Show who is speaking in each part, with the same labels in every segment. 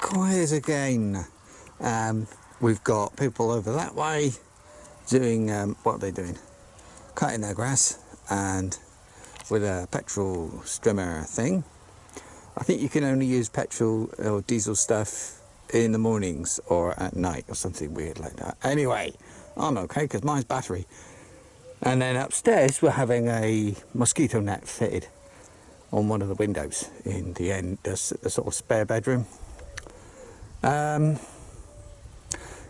Speaker 1: quiet again. We've got people over that way doing, what are they doing? Cutting their grass, and with a petrol strimmer thing. I think you can only use petrol or diesel stuff in the mornings or at night or something weird like that. Anyway, I'm okay because mine's battery. And then upstairs we're having a mosquito net fitted on one of the windows in the end, the sort of spare bedroom.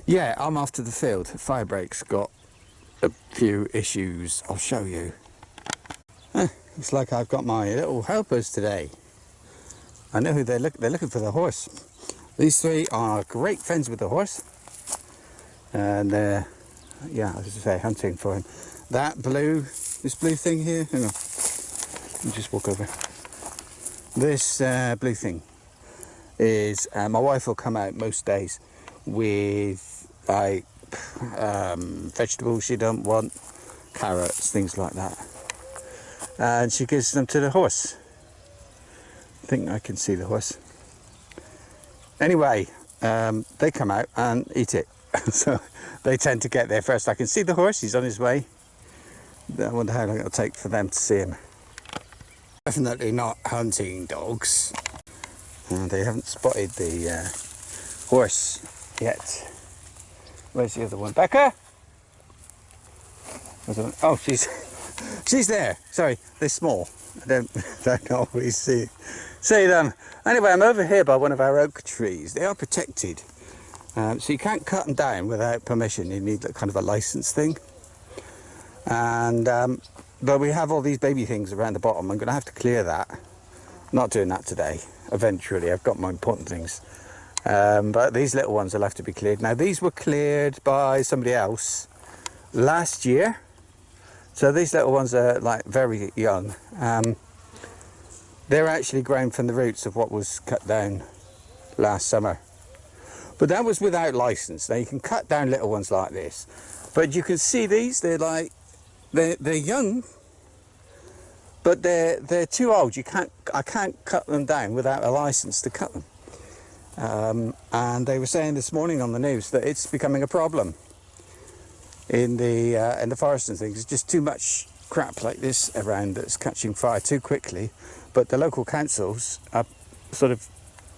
Speaker 1: Yeah, I'm off to the field. Firebreaks got a few issues. I'll show you. It's like I've got my little helpers today. I know who they're looking for the horse. These three are great friends with the horse. And they're, yeah, I was to say, hunting for him. That blue, this blue thing here, hang on. Let me just walk over. This blue thing is, my wife will come out most days with like vegetables she don't want, carrots, things like that, and she gives them to the horse. I think I can see the horse. Anyway, they come out and eat it. So they tend to get there first. I can see the horse, he's on his way. I wonder how long it'll take for them to see him. Definitely not hunting dogs. And they haven't spotted the horse yet. Where's the other one? Becca? Oh, she's there. Sorry, they're small. I don't always see them. Anyway, I'm over here by one of our oak trees. They are protected. So you can't cut them down without permission. You need kind of a license thing. And but we have all these baby things around the bottom. I'm going to have to clear that. Not doing that today. Eventually, I've got more important things. But these little ones will have to be cleared. Now, these were cleared by somebody else last year. So these little ones are like very young. They're actually grown from the roots of what was cut down last summer. But that was without license. Now, you can cut down little ones like this. But you can see these, they're like, they're young. But they're too old. I can't cut them down without a license to cut them. And they were saying this morning on the news that it's becoming a problem in the forest and things. There's just too much crap like this around that's catching fire too quickly. But the local councils are sort of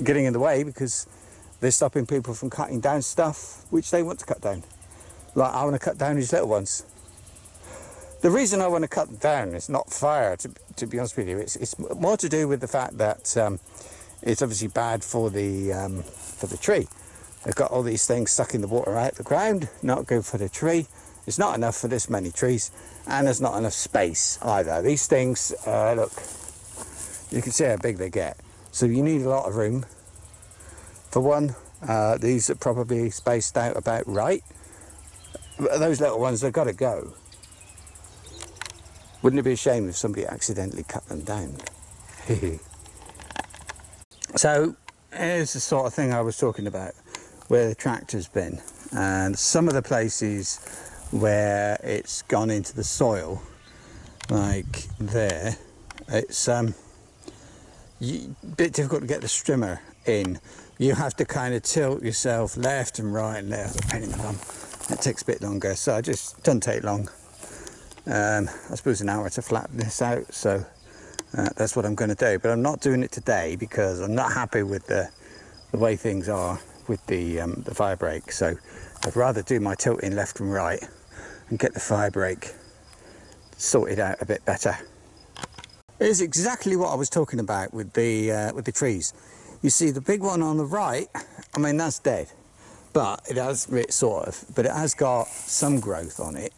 Speaker 1: getting in the way because they're stopping people from cutting down stuff which they want to cut down. Like, I want to cut down these little ones. The reason I want to cut them down is not fire, to be honest with you. It's more to do with the fact that it's obviously bad for the tree. They've got all these things sucking the water out of the ground, not good for the tree. It's not enough for this many trees, and there's not enough space either. These things, look, you can see how big they get. So you need a lot of room. For one, these are probably spaced out about right. Those little ones, they've got to go. Wouldn't it be a shame if somebody accidentally cut them down? So here's the sort of thing I was talking about, where the tractor's been, and some of the places where it's gone into the soil, like there, it's a bit difficult to get the strimmer in. You have to kind of tilt yourself left and right, and there's a pain in the bum. It takes a bit longer, so it just doesn't take long. I suppose an hour to flatten this out, so that's what I'm going to do. But I'm not doing it today because I'm not happy with the way things are with the firebrake. So I'd rather do my tilting left and right and get the firebrake sorted out a bit better. It's exactly what I was talking about with the trees. You see the big one on the right, I mean, that's dead, but it has but it has got some growth on it.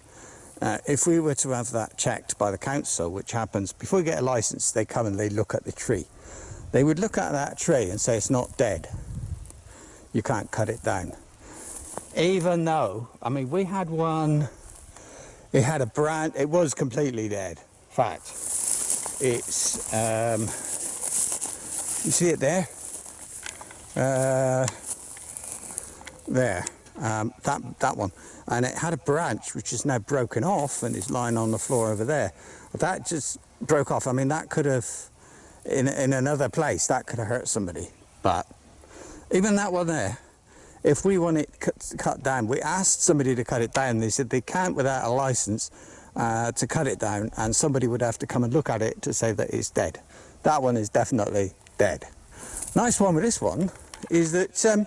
Speaker 1: If we were to have that checked by the council, which happens before you get a license, they come and they look at the tree. They would look at that tree and say it's not dead. You can't cut it down. Even though, I mean, we had one, it had a branch, it was completely dead. In fact, it's, you see it there? There, that one. And it had a branch which is now broken off and is lying on the floor over there. That just broke off. I mean, that could have, in another place, that could have hurt somebody. But Even that one there, if we want it cut down, we asked somebody to cut it down. They said they can't without a license to cut it down, and somebody would have to come and look at it to say that it's dead. That one is definitely dead. Nice one with this one is that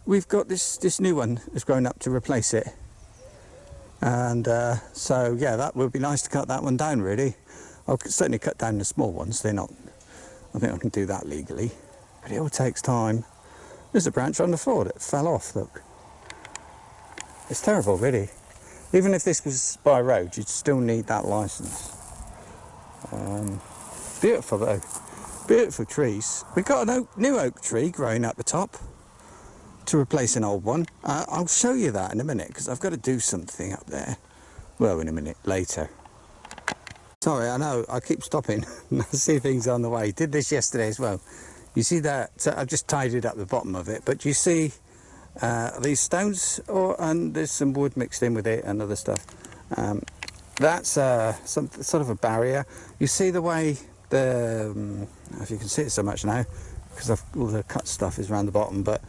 Speaker 1: we've got this new one that's grown up to replace it. And so yeah, that would be nice to cut that one down really. I'll certainly cut down the small ones. They're not, I think I can do that legally, but it all takes time. There's a branch on the floor that fell off, look. It's terrible, really. Even if this was by road, you'd still need that license. Beautiful though, beautiful trees. We've got a new oak tree growing at the top to replace an old one. I'll show you that in a minute, because I've got to do something up there. Well, in a minute, later. Sorry, I know, I keep stopping. I see things on the way. Did this yesterday as well. You see that, I've just tidied up the bottom of it, but you see these stones, and there's some wood mixed in with it and other stuff. That's some sort of a barrier. You see the way I don't know if you can see it so much now, because all the cut stuff is around the bottom, but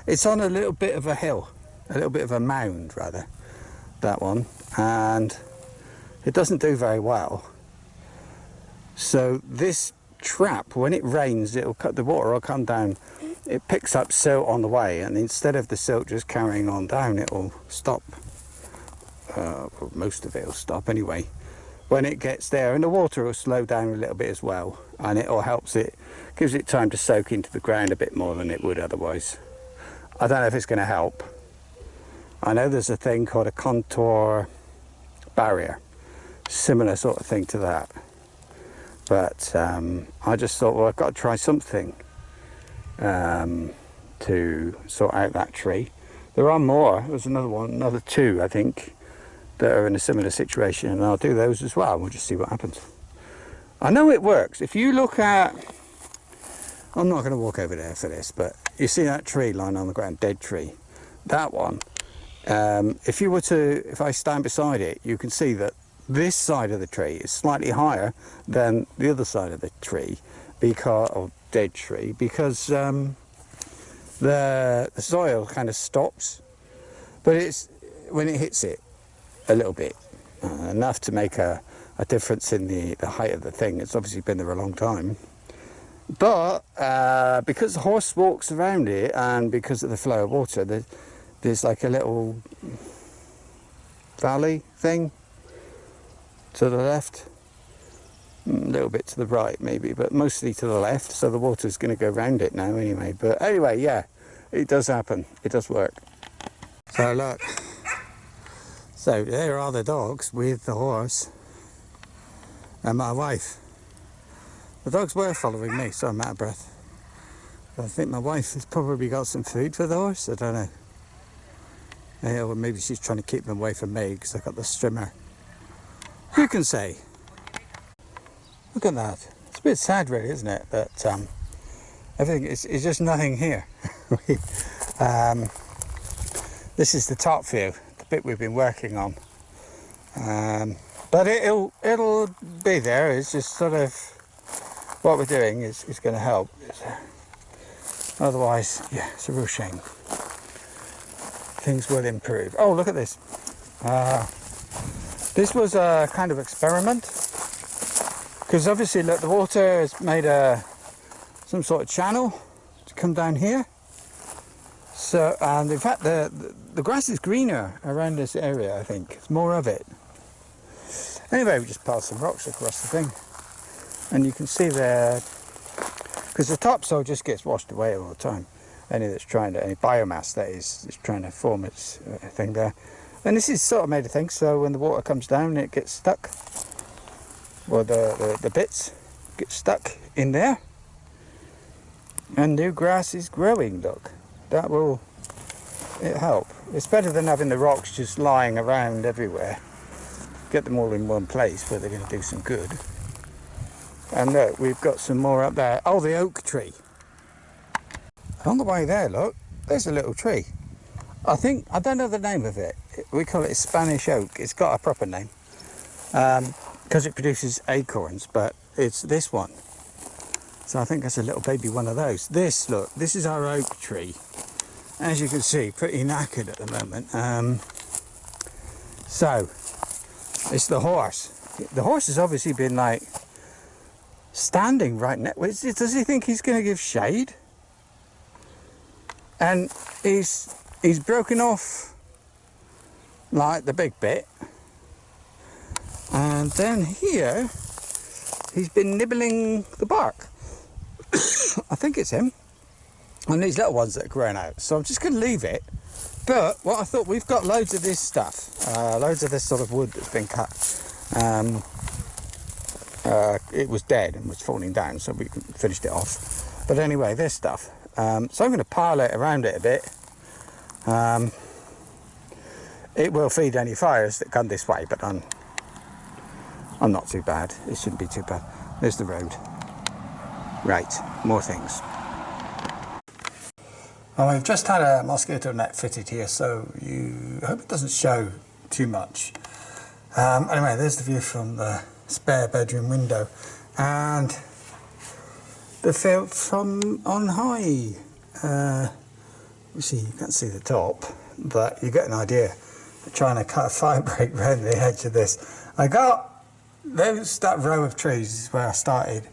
Speaker 1: it's on a little bit of a hill, a little bit of a mound rather, that one, and it doesn't do very well. So this trap, when it rains, the water will come down, it picks up silt on the way, and instead of the silt just carrying on down, it will stop. Well, most of it will stop anyway when it gets there, and the water will slow down a little bit as well, and it all helps it, gives it time to soak into the ground a bit more than it would otherwise. I don't know if it's going to help. I know there's a thing called a contour barrier, similar sort of thing to that. But I just thought, well, I've got to try something to sort out that tree. There are more. There's another one, another two, I think, that are in a similar situation, and I'll do those as well. We'll just see what happens. I know it works. If you look at, I'm not going to walk over there for this, but you see that tree lying on the ground, dead tree, that one. If I stand beside it, you can see that this side of the tree is slightly higher than the other side of the tree, or dead tree, because the soil kind of stops, but it's when it hits it a little bit, enough to make a difference in the height of the thing. It's obviously been there a long time, but because the horse walks around it, and because of the flow of water, there's like a little valley thing to the left, a little bit to the right maybe, but mostly to the left, so the water's going to go round it now anyway. But anyway, yeah, it does happen, it does work. So look, so there are the dogs with the horse and my wife. The dogs were following me, so I'm out of breath. I think my wife has probably got some food for the horse, I don't know. Yeah, or maybe she's trying to keep them away from me because I got the strimmer. Who can say? Look at that. It's a bit sad really, isn't it, that everything is just nothing here. This is the top view, the bit we've been working on. But it'll be there. It's just sort of what we're doing is going to help. Otherwise, yeah, it's a real shame. Things will improve. Oh, look at this. This was a kind of experiment, because obviously, look, the water has made some sort of channel to come down here. So, and in fact, the grass is greener around this area. I think it's more of it. Anyway, we just piled some rocks across the thing, and you can see there, because the topsoil just gets washed away all the time. Any biomass that is trying to form its thing there. And this is sort of made of thing, so when the water comes down, it gets stuck. Well, the bits get stuck in there. And new grass is growing, look. That will help. It's better than having the rocks just lying around everywhere. Get them all in one place where they're going to do some good. And look, we've got some more up there. Oh, the oak tree. On the way there, look, there's a little tree. I don't know the name of it. We call it Spanish oak. It's got a proper name because it produces acorns, but it's this one. So I think that's a little baby one of those. This, look, this is our oak tree. As you can see, pretty knackered at the moment. So, it's the horse. The horse has obviously been like standing right next. Does he think he's going to give shade? And he's broken off like the big bit. And then here, he's been nibbling the bark. I think it's him. And these little ones that are growing out. So I'm just going to leave it. But what I thought, we've got loads of this stuff. Loads of this sort of wood that's been cut. It was dead and was falling down, so we finished it off. But anyway, this stuff. So I'm going to pile it around it a bit. It will feed any fires that come this way, but I'm not too bad. It shouldn't be too bad. There's the road. Right, more things. Well, we've just had a mosquito net fitted here, so I hope it doesn't show too much. Anyway, there's the view from the spare bedroom window, and the field from on high. You see, you can't see the top, but you get an idea. I'm trying to cut a fire break around the edge of this. I got that row of trees is where I started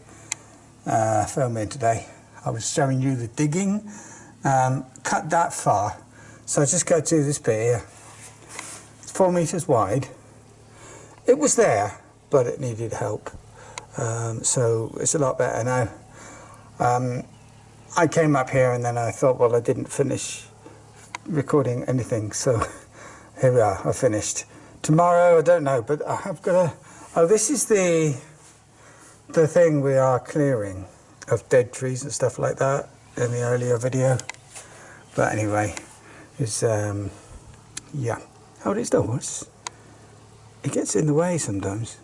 Speaker 1: filming today. I was showing you the digging. Cut that far, so I just go to this bit here. It's 4 meters wide. It was there, but it needed help, so it's a lot better now. I came up here and then I thought, well, I didn't finish recording anything, so here we are. I finished. Tomorrow, I don't know, but I have got a. Oh, this is the thing we are clearing of dead trees and stuff like that in the earlier video. But anyway, it's yeah. Oh, it's the horse. It gets in the way sometimes.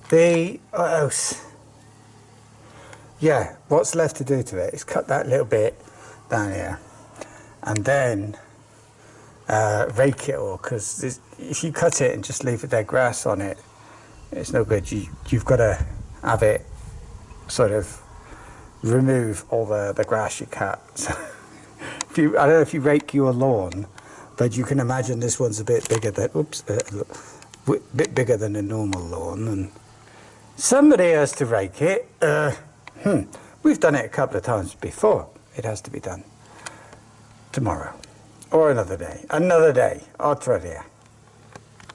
Speaker 1: What else? Yeah, what's left to do to it is cut that little bit down here and then rake it all, because if you cut it and just leave the dead grass on it, it's no good. You've got to have it sort of remove all the grass you cut. So I don't know if you rake your lawn, but you can imagine this one's a bit bigger than bit bigger than a normal lawn, and somebody has to rake it. We've done it a couple of times before. It has to be done tomorrow or another day. Otro día.